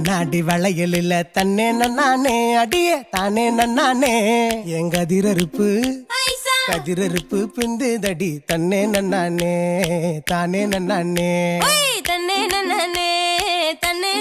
நாடி வளையல் இல்ல தன்னே நன்னானே அடியே தானே நன்னானே எங்க அதிரறுப்பு கதிரறுப்பு பிந்து தடி தன்னே நன்னானே தானே நன்னானே தன்னே நன்னானே தன்னே